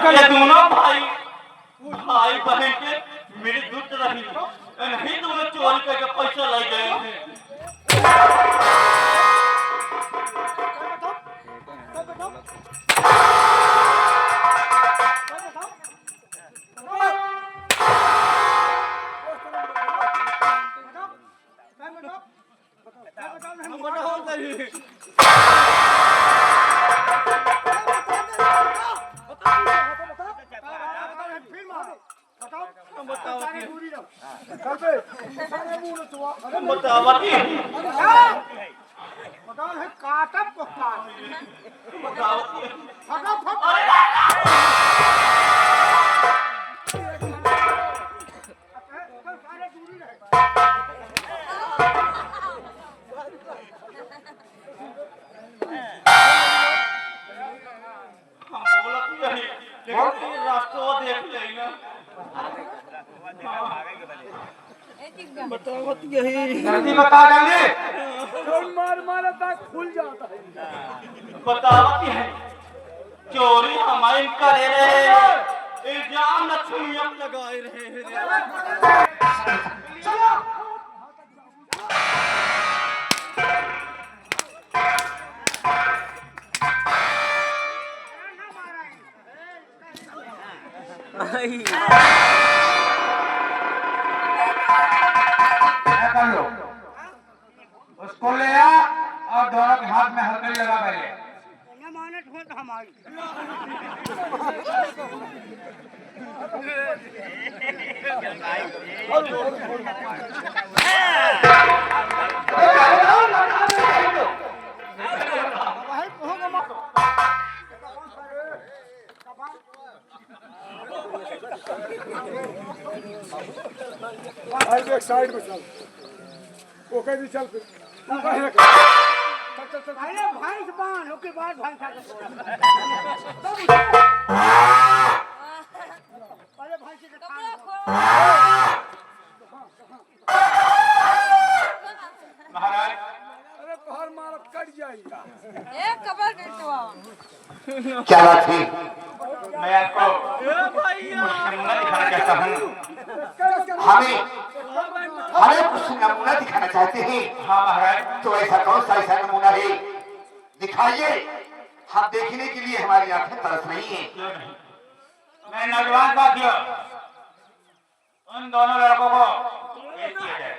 ये दोनों भाई भाई बहन के मेरी दूध रही नहीं दोनों चोरी करके पैसा ले गए हैं। जल्दी बता देंगे मार मारा था खुल जाता है। बतावत है चोरी हमारे करे रहे इल्जाम लक्ष्मी हम लगाए रहे चलो कर लो उसको ले आ और दोनों के हाथ में हथकड़ी लगा पहले एक साइड में चल ओके भी चल फिर भाई बांध ओके बाद भाई अरे भाई के महाराज अरे तोहर मारत कट जाएगा एक कबर करतो क्या बात थी मैं आपको कुछ नमूना दिखाना चाहता हूँ हमें कुछ नमूना दिखाना चाहते हैं। हाँ महाराज तो ऐसा कौन सा ऐसा नमूना है दिखाइए हम देखने के लिए हमारी आंखें तरस रही हैं। मैं नौजवान साथियों उन दोनों लड़कों को पेश किया जाए।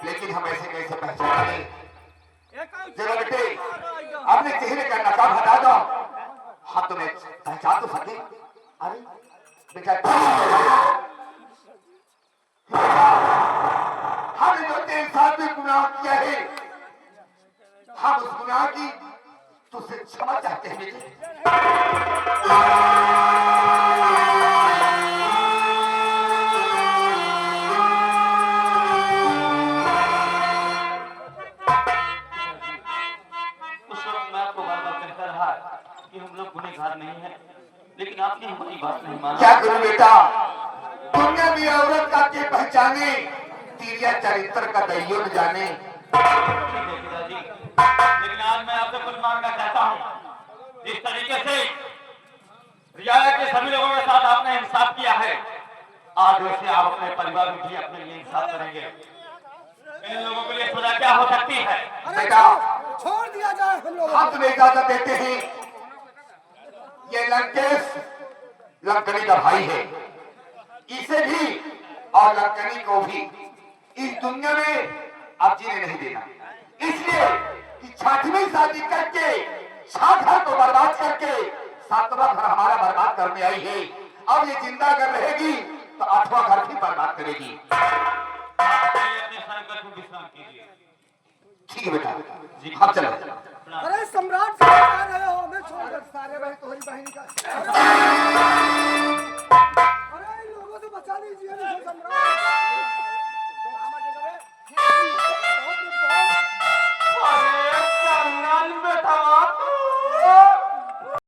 लेकिन हम ऐसे कैसे पहचाने जरा बेटे अपने चेहरे का नकाब हटा दो हम तुम्हें पहचान तो सके। अरे बेटा हमने जो तेरे साथ में गुनाह किया है हम उस गुनाह की तुझसे क्षमा चाहते हैं बेटे। कि हम लोग गुनहगार नहीं हैं, लेकिन आपने हमारी बात नहीं मानी। क्या करूं बेटा दुनिया में औरत का के पहचाने तिरिया चरित्र का दैयोग जाने। पिताजी लेकिन आज मैं आपसे कुछ मांगना चाहता हूँ। जिस तरीके से रियायत के सभी लोगों के साथ आपने इंसाफ किया है आज वैसे आप अपने परिवार में भी अपने लिए इंसाफ करेंगे। इन लोगों के लिए सजा क्या हो सकती है? बेटा छोड़ दिया जाए हम लोग हम तुम्हें इजाजत देते हैं। ये लंकेश लंकनी का भाई है इसे भी और लंकनी को भी इस दुनिया में अब जीने नहीं देना इसलिए कि छठवीं शादी करके 6 घर को बर्बाद करके 7वां घर हमारा बर्बाद करने आई है। अब ये जिंदा अगर रहेगी तो 8वां घर भी बर्बाद करेगी। ठीक है बेटा हम चलो। अरे सम्राट हमें छोड़ सारे भाई तुम्हारी बहन का